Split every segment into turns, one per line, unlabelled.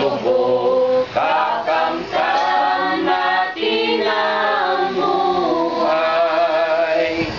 dugo, kakamtan natin ang buhay.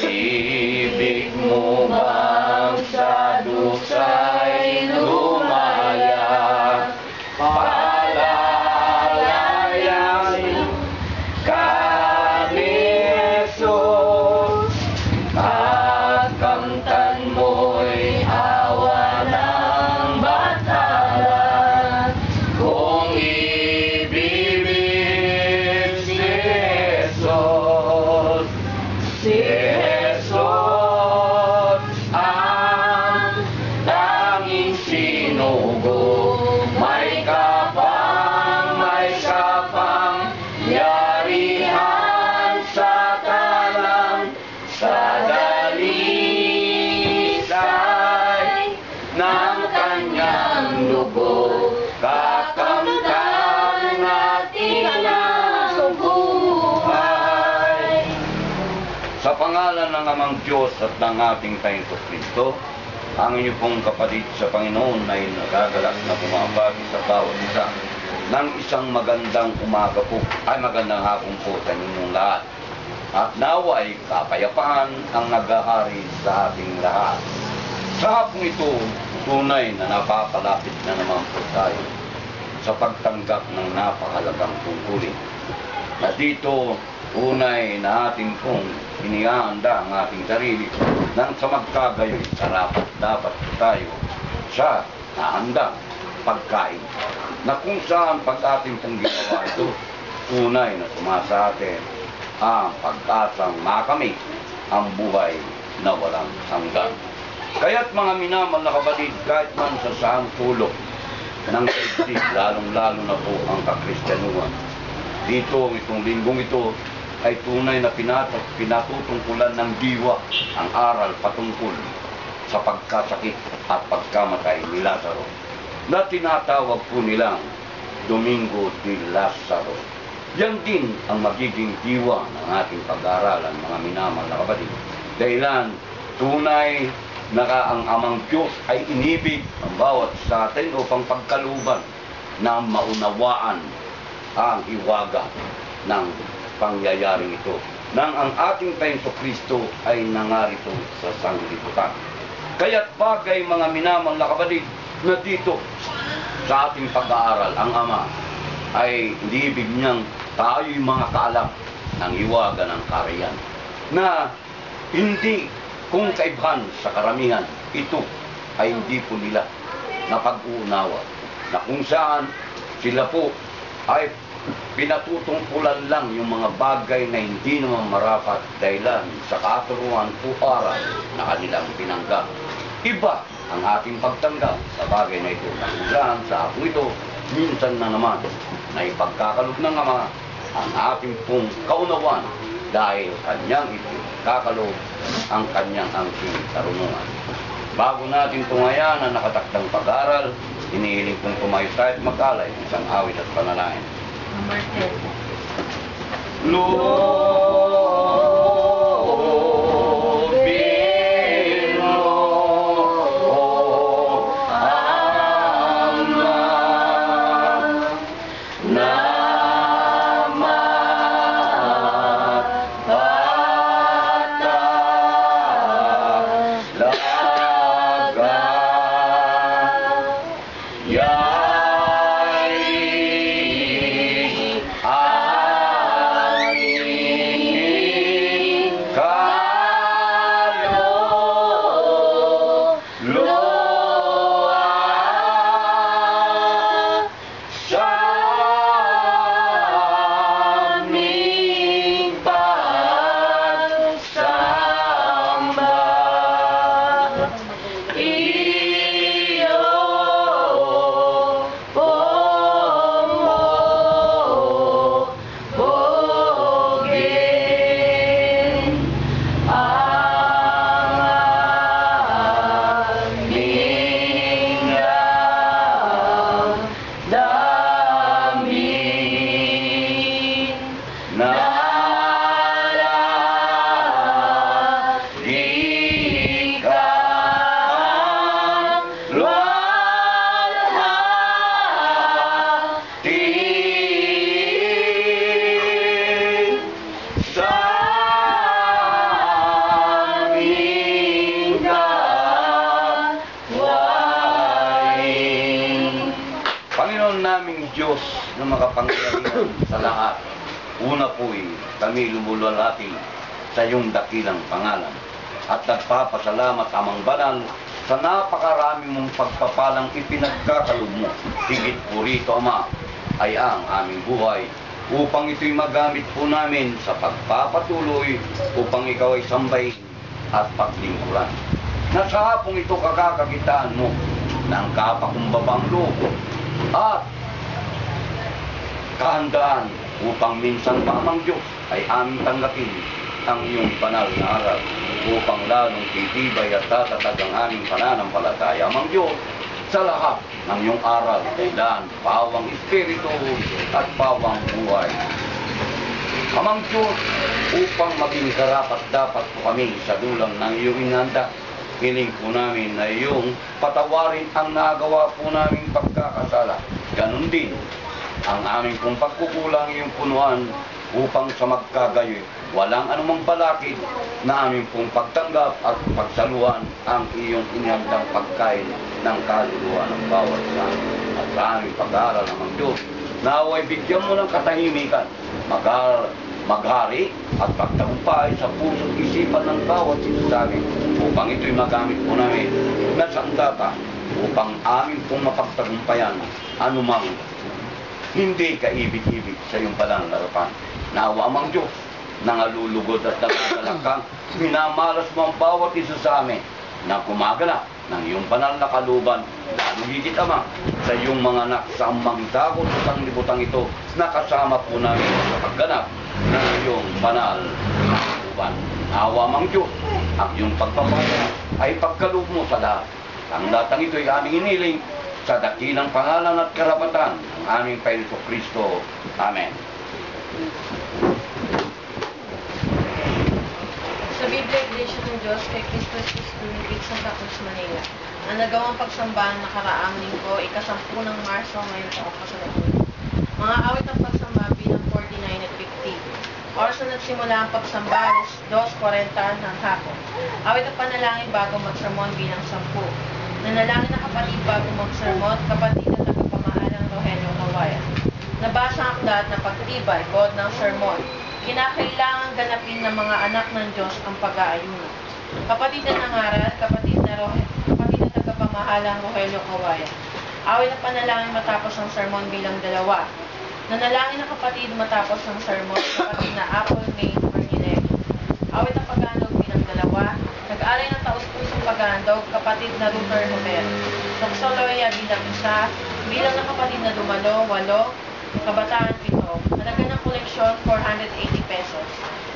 Ibig mo bang sa dusay lumaya, palalayasin ka ni Jesus, at kamtan mo'y awa ng batala. Kung ibibig si Jesus, si Jesus ang tanging sinugo, may kapangyarihan sa talang, sa dalisay ng kanyang dugo, kakamtan natin ang buhay. Sa pangalan ng Amang Diyos at ng ating Panginoong Kristo, ang inyo pong kapatid sa Panginoon ay nagagalak na bumabagi sa bawat isa ng isang magandang umaga po, ay magandang hapon po sa inyong lahat. At naway kapayapaan ang naghahari sa ating lahat. Sa hapong ito, tunay na napapalapit na naman po tayo sa pagtanggap ng napakahalagang tungkulin. Na dito, unay na ating pong inihaanda ang ating sarili nang sa magkagayoy, dapat tayo sa nahandang pagkain. Na kung saan pag ating pong ginawa ito, tunay na sumasa atin ang pag-asang makamit ang buhay na walang hanggan. Kaya't mga minamahal na kapatid, kahit man sa saang sulok ng daigdig, lalong-lalo na po ang kakristyanuhan, dito, itong linggong ito, ay tunay na pinatutungkulan ng diwa ang aral patungkol sa pagkasakit at pagkamatay ni Lazaro, na tinatawag po nilang Domingo de Lazaro. Yan din ang magiging diwa ng ating pag-aaralan, mga minamahal na kapatid. Dahilan, tunay na ang Amang Diyos ay inibig ang bawat sa atin upang pagkaluban na maunawaan ang hiwaga ng pangyayaring ito, nang ang ating Panginoong Kristo ay nangarito sa sanglibutan. Kaya't bagay, mga minamahal na kapatid, na dito sa ating pag-aaral, ang Ama ay inibig niyang tayo'y mga kaalam ng hiwaga ng kaharian, na hindi kung kaibahan sa karamihan, ito ay hindi po nila napag-uunawa, na kung saan sila po ay pinatutungkulan lang yung mga bagay na hindi naman marapat dahilan sa katuruan o aral na kanilang pinanggap. Iba ang ating pagtanggap sa bagay na ito, na kung saan sa ako ito, minsan na naman na ipagkakalog ng Ama ang ating pong kaunawan dahil kanyang ipagkakalog ang kanyang angking karunungan. Bago natin tungayan ang nakatakdang pag-aaral, inihiling kong tumayo tayo at mag-alay ng isang awit at panalangin.
Number 10.
Loobin mo, Ama, na mapatalaga Diyos na makapangyarihan sa lahat, una po'y kami lumululati sa iyong dakilang pangalan at nagpapasalamat amang banal sa napakarami mong pagpapalang ipinagkakalob mo. Higit po rito, Ama, ay ang aming buhay upang ito'y magamit po namin sa pagpapatuloy upang ikaw ay sambahin at paglingkuran. Na sa hapong ito kakakakitaan mo ng kapakumbabang loob at kahandaan upang minsan pa amang Diyos ay aming tanggapin ang iyong banal na aral upang lalong titibay at tatatag ang aming pananampalataya amang Diyos sa lahat ng iyong aral, kailan pawang espiritu at pawang buhay. Amang Diyos, upang maging karapat-dapat po kami sa dulang ng iyong inanda, hiling po namin na iyong patawarin ang nagawa po naming pagkakasala. Ganon din ang aming pong pagkukulang iyong punuan upang sa magkagayoy walang anumang balakid na aming pong pagtanggap at pagsaluhan ang iyong inihagdang pagkain ng kaluluwa ng bawat isa. At sa aming pag-aaral ng Diyos, naway bigyan mo ng katahimikan, maghari at pagtagumpay sa puso't isipan ng bawat isa sa amin upang ito'y magamit po namin na sandata upang amin pong mapagtagumpayan anumang hindi kaibig-ibig sa iyong pananarapan. Naawa amang Diyos, nangalulugod at nangagalakang minamalas mo ang bawat isa sa amin na kumaganap ng iyong banal na kaluban, lalo higit Ama sa iyong mga anak sa amang dagot at ang libutang ito na kasama po namin sa pagganap ng iyong banal na kaluban. Naawa amang Diyos, ang iyong pagpapaya ay pagkaloob mo sa lahat. Ang lahat ng ito ay aming iniling sa dakilang pangalan at karapatan ng aming Panginoon Kristo. Amen.
Sa Biblia, Iglesia ng Diyos kay Cristo Jesus Lumigit sa Cruz, Manila. Ang nagawang pagsambahan nakaraang linggo, ika-10 ng Marso ngayon taong kasalukuyan. Mga awit ng pagsamba bilang 49 at 50. Oras na nagsimula ang pagsamba, 2:40 ng hapon. Awit ng panalangin bago magsermon bilang 10. Nanalangin na kapatid bago magsermon, kapatid na tagapamahalang Rogelio Kawayan. Nabasa ang aklat na pagtibay, god ng sermon. Kinakailangan ganapin ng mga anak ng Diyos ang pag-aayuno. Kapatid na nangaral, kapatid na tagapamahalang Rogelio Kawayan. Awit na panalangin matapos ang sermon bilang 2. Nanalangin na kapatid matapos ang sermon, kapatid na Apple May Marnilet. Awit na pagandog bilang 2. Nag-alay ng taus-pusong pagandog, kapatid na Ruther Homer. Doxoloya bilang 1. Bilang ng kapatid na Dumalo, 8. Kabataan 7. Halaga ng koleksyon, 480 pesos.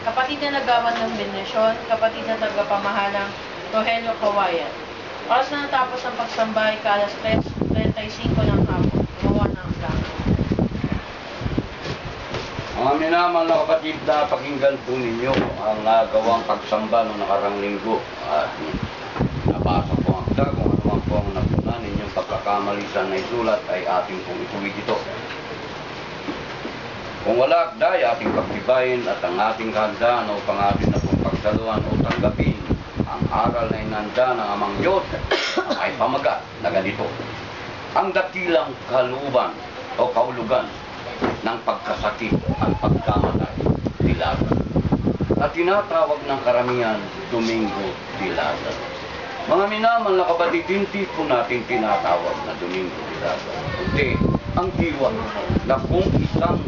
Kapatid na nagawan ng bendisyon, kapatid na tagapamahalang Rogelio Kawayan. Oras na natapos ang pagsambay, ka-alas 3:35 ng hapon. Gumawa ng lang.
Mga minamahal na kapatid, na pakinggan po ninyo ang nagawang pagsamba noong nakarang linggo. At nabasa po ang akda, kung ano man po ang napunan ninyong pagkakamalisan na isulat ay ating pong ituwid ito. Kung wala akda ay ating pagtibayin at ang ating kahandaan upang atin na pong pagsaluhan o tanggapin ang aral na inanda ng amang Diyos ay pamagat na ganito. Ang dakilang kaluban o kaulugan ng pagkasakit at pagkamatay, Dilaga. Na tinatawag ng karamihan, Domingo Dilaga. Mga minamahal na kapatid, hindi po natin tinatawag na Domingo Dilaga. Kundi ang diwa na kung isang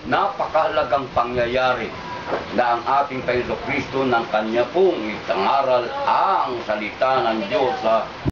napakahalagang pangyayari na ang ating Panginoon Kristo ng Kanya pong itangaral ang salita ng Diyos sa